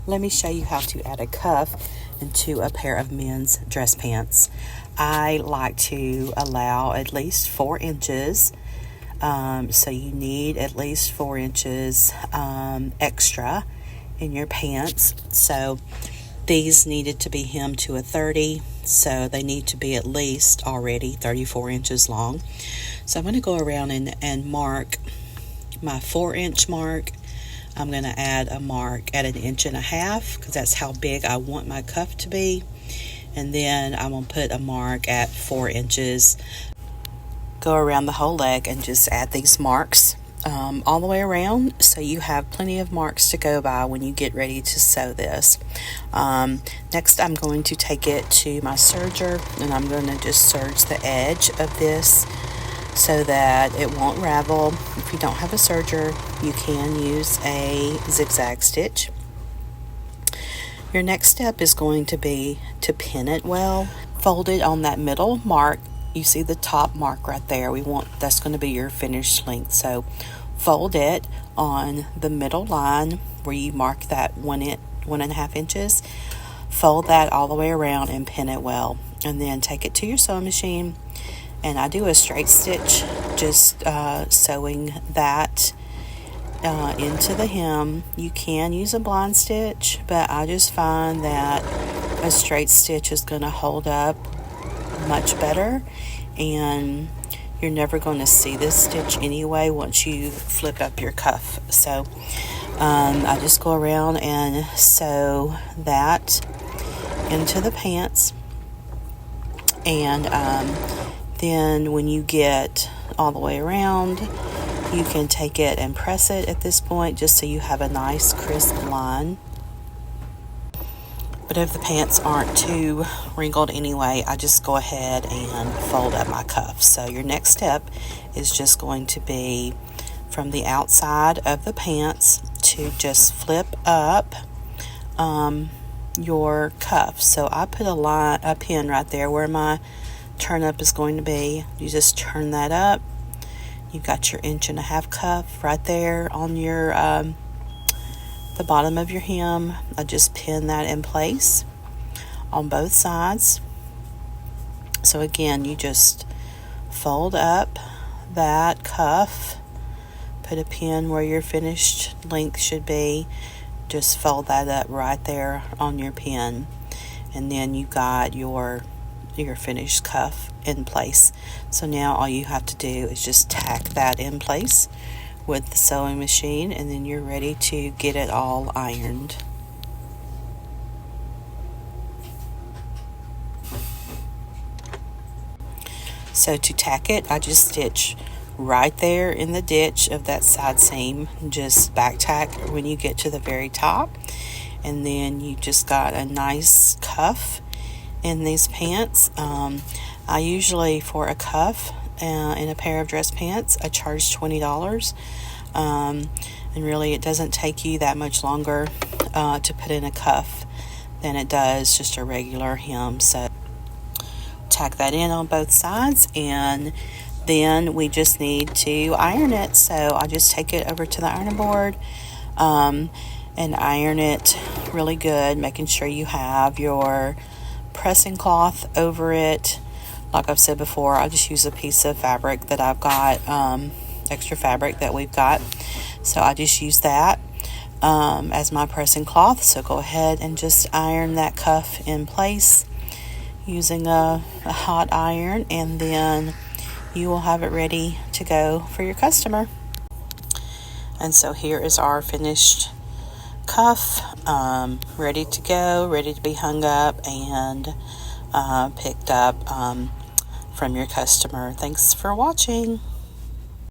let me show you how to add a cuff into a pair of men's dress pants. I like to allow at least 4 inches. So you need at least 4 inches extra in your pants. So these needed to be hemmed to a 30, so they need to be at least already 34 inches long. So I'm going to go around and mark my 4-inch mark. I'm going to add a mark at 1.5 inches because that's how big I want my cuff to be. And then I'm going to put a mark at 4 inches. Go around the whole leg and just add these marks all the way around, so you have plenty of marks to go by when you get ready to sew this. Next, I'm going to take it to my serger, and I'm going to just serge the edge of this so that it won't ravel. If you don't have a serger, you can use a zigzag stitch. Your next step is going to be to pin it well. Fold it on that middle mark. You see the top mark right there. That's going to be your finished length. So fold it on the middle line where you mark that 1.5 inches. Fold that all the way around and pin it well. And then take it to your sewing machine. And I do a straight stitch, just sewing that into the hem. You can use a blind stitch, but I just find that a straight stitch is going to hold up much better, and you're never going to see this stitch anyway once you flip up your cuff. So I just go around and sew that into the pants, and then when you get all the way around, you can take it and press it at this point just so you have a nice crisp line. But if the pants aren't too wrinkled anyway, I just go ahead and fold up my cuff. So your next step is just going to be from the outside of the pants to just flip up your cuff. So I put a pin right there where my turn up is going to be. You just turn that up. You've got your 1.5 inch cuff right there on your the bottom of your hem. I just pin that in place on both sides. So again, you just fold up that cuff, put a pin where your finished length should be, just fold that up right there on your pin, and then you got your finished cuff in place. So now all you have to do is just tack that in place with the sewing machine, and then you're ready to get it all ironed. So to tack it, I just stitch right there in the ditch of that side seam. Just back tack when you get to the very top, and then you just got a nice cuff in these pants. I usually, for a cuff in a pair of dress pants, I charge $20. And really it doesn't take you that much longer to put in a cuff than it does just a regular hem. So tack that in on both sides, and then we just need to iron it. So I just take it over to the ironing board and iron it really good, making sure you have your pressing cloth over it. Like I've said before, I just use a piece of fabric that I've got, extra fabric that we've got. So I just use that as my pressing cloth. So go ahead and just iron that cuff in place using a hot iron, and then you will have it ready to go for your customer. And so here is our finished cuff, ready to go, ready to be hung up and picked up from your customer. Thanks for watching.